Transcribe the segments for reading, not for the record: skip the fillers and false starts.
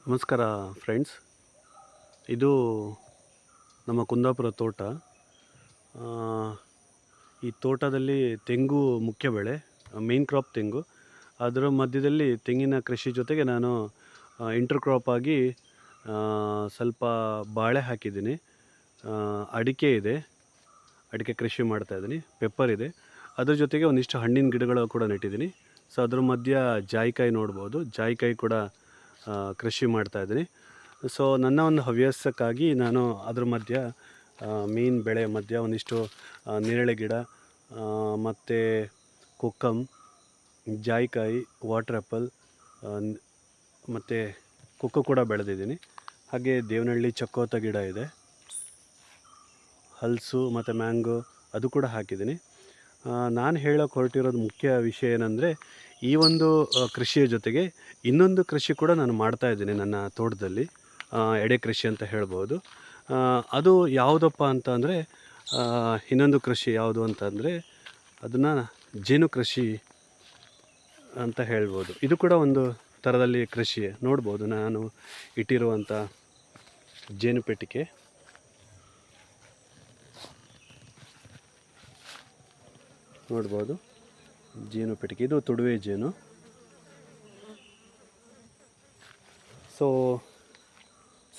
ನಮಸ್ಕಾರ ಫ್ರೆಂಡ್ಸ್. ಇದು ನಮ್ಮ ಕುಂದಾಪುರ ತೋಟ. ಈ ತೋಟದಲ್ಲಿ ತೆಂಗು ಮುಖ್ಯ ಬೆಳೆ, ಮೇನ್ ಕ್ರಾಪ್ ತೆಂಗು. ಅದರ ಮಧ್ಯದಲ್ಲಿ ತೆಂಗಿನ ಕೃಷಿ ಜೊತೆಗೆ ನಾನು ಇಂಟರ್ ಕ್ರಾಪ್ ಆಗಿ ಸ್ವಲ್ಪ ಬಾಳೆ ಹಾಕಿದ್ದೀನಿ, ಅಡಿಕೆ ಇದೆ, ಅಡಿಕೆ ಕೃಷಿ ಮಾಡ್ತಾಯಿದ್ದೀನಿ, ಪೆಪ್ಪರ್ ಇದೆ. ಅದ್ರ ಜೊತೆಗೆ ಒಂದಿಷ್ಟು ಹಣ್ಣಿನ ಗಿಡಗಳು ಕೂಡ ನೆಟ್ಟಿದ್ದೀನಿ. ಸೊ ಅದ್ರ ಮಧ್ಯ ಜಾಯಿಕಾಯಿ ನೋಡ್ಬೋದು, ಜಾಯಿಕಾಯಿ ಕೂಡ ಕೃಷಿ ಮಾಡ್ತಾಯಿದ್ದೀನಿ. ಸೊ ನನ್ನ ಒಂದು ಹವ್ಯಾಸಕ್ಕಾಗಿ ನಾನು ಅದ್ರ ಮಧ್ಯ ಮೀನು ಬೆಳೆ ಮಧ್ಯ ಒಂದಿಷ್ಟು ನೇರಳೆ ಗಿಡ ಮತ್ತು ಕೊಕ್ಕಮ್, ಜಾಯಿಕಾಯಿ, ವಾಟರ್ ಆ್ಯಪಲ್ ಮತ್ತು ಕೊಕ್ಕೋ ಕೂಡ ಬೆಳೆದಿದ್ದೀನಿ. ಹಾಗೆ ದೇವನಹಳ್ಳಿ ಚಕ್ಕೋತ ಗಿಡ ಇದೆ, ಹಲಸು ಮತ್ತು ಮ್ಯಾಂಗೋ ಅದು ಕೂಡ ಹಾಕಿದ್ದೀನಿ. ನಾನು ಹೇಳೋಕೆ ಹೊರಟಿರೋದು ಮುಖ್ಯ ವಿಷಯ ಏನಂದರೆ, ಈ ಒಂದು ಕೃಷಿಯ ಜೊತೆಗೆ ಇನ್ನೊಂದು ಕೃಷಿ ಕೂಡ ನಾನು ಮಾಡ್ತಾಯಿದ್ದೀನಿ ನನ್ನ ತೋಟದಲ್ಲಿ, ಎಡೆ ಕೃಷಿ ಅಂತ ಹೇಳ್ಬೋದು. ಅದು ಯಾವುದಪ್ಪ ಅಂತ ಅಂದರೆ, ಇನ್ನೊಂದು ಕೃಷಿ ಯಾವುದು ಅಂತಂದರೆ ಅದನ್ನು ಜೇನು ಕೃಷಿ ಅಂತ ಹೇಳ್ಬೋದು. ಇದು ಕೂಡ ಒಂದು ಥರದಲ್ಲಿ ಕೃಷಿಯೇ. ನೋಡ್ಬೋದು ನಾನು ಇಟ್ಟಿರುವಂಥ ಜೇನು ಪೆಟ್ಟಿಗೆ. ನೋಡ್ಬೋದು ಜೇನು ಪೆಟ್ಟಿಗೆ, ಇದು ತುಡುವೆ ಜೇನು. ಸೊ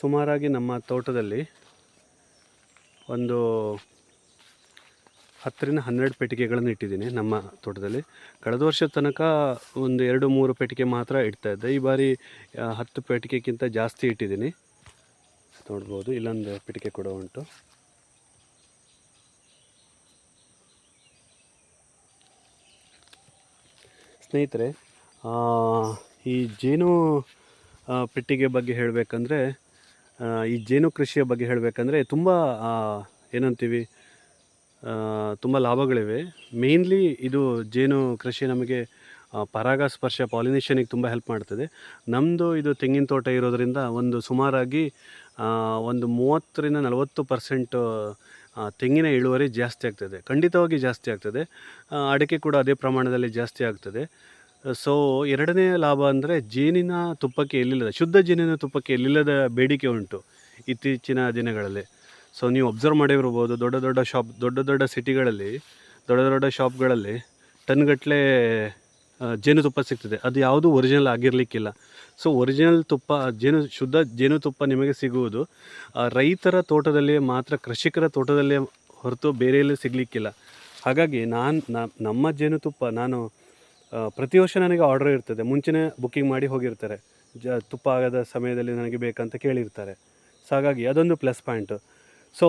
ಸುಮಾರಾಗಿ ನಮ್ಮ ತೋಟದಲ್ಲಿ ಒಂದು 10-12 ಪೆಟ್ಟಿಗೆಗಳನ್ನು ಇಟ್ಟಿದ್ದೀನಿ ನಮ್ಮ ತೋಟದಲ್ಲಿ. ಕಳೆದ ವರ್ಷದ ತನಕ ಒಂದು 2-3 ಪೆಟ್ಟಿಗೆ ಮಾತ್ರ ಇಡ್ತಾಯಿದ್ದೆ. ಈ ಬಾರಿ 10 ಪೆಟ್ಟಿಗೆಗಿಂತ ಜಾಸ್ತಿ ಇಟ್ಟಿದ್ದೀನಿ. ನೋಡ್ಬೋದು ಇಲ್ಲೊಂದು ಪೆಟ್ಟಿಗೆ ಕೂಡ ಉಂಟು. ಸ್ನೇಹಿತರೆ, ಈ ಜೇನು ಪೆಟ್ಟಿಗೆ ಬಗ್ಗೆ ಹೇಳಬೇಕಂದ್ರೆ, ಈ ಜೇನು ಕೃಷಿಯ ಬಗ್ಗೆ ಹೇಳಬೇಕಂದ್ರೆ ತುಂಬ ಏನಂತೀವಿ, ತುಂಬ ಲಾಭಗಳಿವೆ. ಮೇಯ್ನ್ಲಿ ಇದು ಜೇನು ಕೃಷಿ ನಮಗೆ ಪರಾಗಸ್ಪರ್ಶ, ಪಾಲಿನೇಷನಿಗೆ ತುಂಬ ಹೆಲ್ಪ್ ಮಾಡ್ತದೆ. ನಮ್ಮದು ಇದು ತೆಂಗಿನ ತೋಟ ಇರೋದರಿಂದ ಒಂದು ಸುಮಾರಾಗಿ ಒಂದು 30-40% ತೆಂಗಿನ ಇಳುವರಿ ಜಾಸ್ತಿ ಆಗ್ತದೆ, ಖಂಡಿತವಾಗಿ ಜಾಸ್ತಿ ಆಗ್ತದೆ. ಅಡಿಕೆ ಕೂಡ ಅದೇ ಪ್ರಮಾಣದಲ್ಲಿ ಜಾಸ್ತಿ ಆಗ್ತದೆ. ಸೊ ಎರಡನೇ ಲಾಭ ಅಂದರೆ ಜೇನಿನ ತುಪ್ಪಕ್ಕೆ ಎಲ್ಲಿಲ್ಲದ, ಶುದ್ಧ ಜೇನಿನ ತುಪ್ಪಕ್ಕೆ ಎಲ್ಲಿಲ್ಲದ ಬೇಡಿಕೆ ಉಂಟು ಇತ್ತೀಚಿನ ದಿನಗಳಲ್ಲಿ. ಸೊ ನೀವು ಅಬ್ಸರ್ವ್ ಮಾಡಿರ್ಬೋದು, ದೊಡ್ಡ ದೊಡ್ಡ ಸಿಟಿಗಳಲ್ಲಿ, ದೊಡ್ಡ ಶಾಪ್ಗಳಲ್ಲಿ ಟನ್ಗಟ್ಟಲೆ ಜೇನುತುಪ್ಪ ಸಿಗ್ತದೆ. ಅದು ಯಾವುದೂ ಒರಿಜಿನಲ್ ಆಗಿರಲಿಕ್ಕಿಲ್ಲ. ಸೊ ಒರಿಜಿನಲ್ ತುಪ್ಪ, ಶುದ್ಧ ಜೇನುತುಪ್ಪ ನಿಮಗೆ ಸಿಗುವುದು ರೈತರ ತೋಟದಲ್ಲಿ ಮಾತ್ರ, ಕೃಷಿಕರ ತೋಟದಲ್ಲೇ ಹೊರತು ಬೇರೆ ಎಲ್ಲೂ ಸಿಗಲಿಕ್ಕಿಲ್ಲ. ಹಾಗಾಗಿ ನಮ್ಮ ಜೇನುತುಪ್ಪ ನಾನು ಪ್ರತಿ ವರ್ಷ ನನಗೆ ಆರ್ಡರ್ ಇರ್ತದೆ. ಮುಂಚೆನೇ ಬುಕ್ಕಿಂಗ್ ಮಾಡಿ ಹೋಗಿರ್ತಾರೆ, ತುಪ್ಪ ಆಗದ ಸಮಯದಲ್ಲಿ ನನಗೆ ಬೇಕಂತ ಕೇಳಿರ್ತಾರೆ. ಸೊ ಹಾಗಾಗಿ ಅದೊಂದು ಪ್ಲಸ್ ಪಾಯಿಂಟು. ಸೊ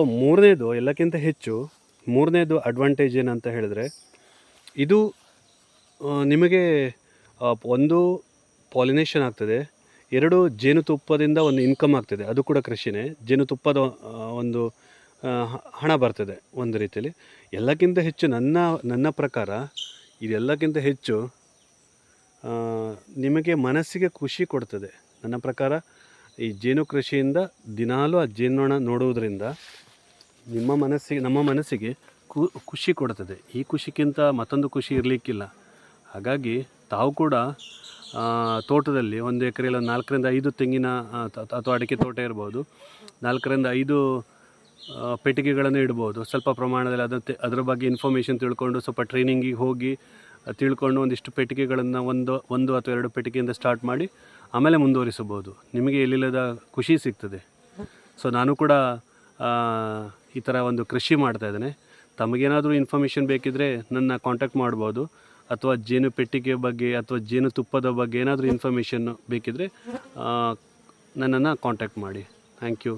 ಮೂರನೇದು ಅಡ್ವಾಂಟೇಜ್ ಏನಂತ ಹೇಳಿದ್ರೆ, ಇದು ನಿಮಗೆ ಒಂದು ಪಾಲಿನೇಷನ್ ಆಗ್ತದೆ, 2 ಜೇನುತುಪ್ಪದಿಂದ ಒಂದು ಇನ್ಕಮ್ ಆಗ್ತದೆ, ಅದು ಕೂಡ ಕೃಷಿನೇ. ಜೇನುತುಪ್ಪದ ಒಂದು ಹಣ ಬರ್ತದೆ ಒಂದು ರೀತಿಯಲ್ಲಿ. ಎಲ್ಲಕ್ಕಿಂತ ಹೆಚ್ಚು ನನ್ನ ಪ್ರಕಾರ ಇದೆಲ್ಲಕ್ಕಿಂತ ಹೆಚ್ಚು ನಿಮಗೆ ಮನಸ್ಸಿಗೆ ಖುಷಿ ಕೊಡ್ತದೆ. ನನ್ನ ಪ್ರಕಾರ ಈ ಜೇನು ಕೃಷಿಯಿಂದ ದಿನಾಲೂ ಆ ಜೇನೊಣ ನೋಡುವುದರಿಂದ ನಮ್ಮ ಮನಸ್ಸಿಗೆ ಖುಷಿ ಕೊಡ್ತದೆ. ಈ ಖುಷಿಗಿಂತ ಮತ್ತೊಂದು ಖುಷಿ ಇರಲಿಕ್ಕಿಲ್ಲ. ಹಾಗಾಗಿ ತಾವು ಕೂಡ ತೋಟದಲ್ಲಿ 1 ಎಕರೆಯಲ್ಲಿ 4-5 ತೆಂಗಿನ ಅಥವಾ ಅಡಿಕೆ ತೋಟ ಇರ್ಬೋದು, 4-5 ಪೆಟ್ಟಿಗೆಗಳನ್ನು ಇಡ್ಬೋದು. ಸ್ವಲ್ಪ ಪ್ರಮಾಣದಲ್ಲಿ ಅದರ ಬಗ್ಗೆ ಇನ್ಫಾರ್ಮೇಷನ್ ತಿಳ್ಕೊಂಡು, ಸ್ವಲ್ಪ ಟ್ರೈನಿಂಗಿಗೆ ಹೋಗಿ ತಿಳ್ಕೊಂಡು ಒಂದಿಷ್ಟು ಪೆಟ್ಟಿಗೆಗಳನ್ನು ಒಂದು ಅಥವಾ 2 ಪೆಟ್ಟಿಗೆಯಿಂದ ಸ್ಟಾರ್ಟ್ ಮಾಡಿ ಆಮೇಲೆ ಮುಂದುವರಿಸಬಹುದು. ನಿಮಗೆ ಎಲ್ಲಿಲ್ಲದ ಖುಷಿ ಸಿಗ್ತದೆ. ಸೊ ನಾನು ಕೂಡ ಈ ಥರ ಒಂದು ಕೃಷಿ ಮಾಡ್ತಾಯಿದ್ದೇನೆ. ತಮಗೇನಾದರೂ ಇನ್ಫಾರ್ಮೇಷನ್ ಬೇಕಿದ್ದರೆ ನನ್ನ ಕಾಂಟ್ಯಾಕ್ಟ್ ಮಾಡ್ಬೋದು, ಅಥವಾ ಜೇನು ಪೆಟ್ಟಿಗೆ ಬಗ್ಗೆ ಅಥವಾ ಜೇನು ತುಪ್ಪದ ಬಗ್ಗೆ ಏನಾದರೂ ಇನ್ಫಾರ್ಮೇಷನ್ ಬೇಕಿದ್ದರೆ ನನ್ನನ್ನು ಕಾಂಟ್ಯಾಕ್ಟ್ ಮಾಡಿ. Thank you.